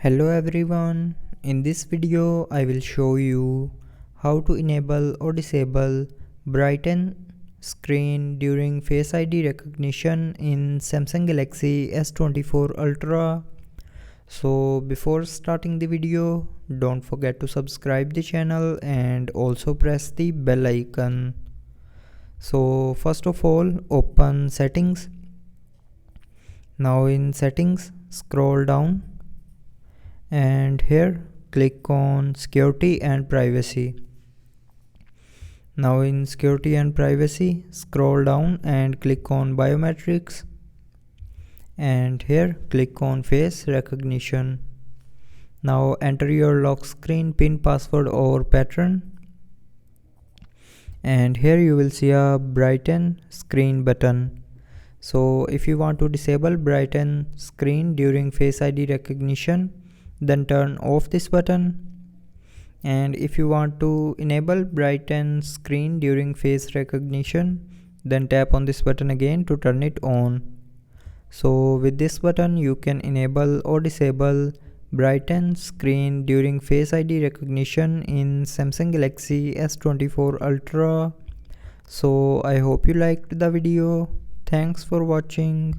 Hello everyone, in this video I will show you how to enable or disable Brighten screen during Face ID recognition in Samsung Galaxy S24 Ultra. So before starting the video, don't forget to subscribe the channel and also press the bell icon. So first of all, open settings. Now in settings, scroll down and here click on security and privacy. Now in security and privacy, scroll down and click on biometrics, and here click on face recognition. Now enter your lock screen pin, password or pattern, and here you will see a Brighten screen button. So if you want to disable Brighten screen during Face ID recognition, then turn off this button. And if you want to enable Brighten screen during face recognition, then tap on this button again to turn it on. So with this button you can enable or disable Brighten screen during Face ID recognition in Samsung Galaxy S24 Ultra. So I hope you liked the video. Thanks for watching.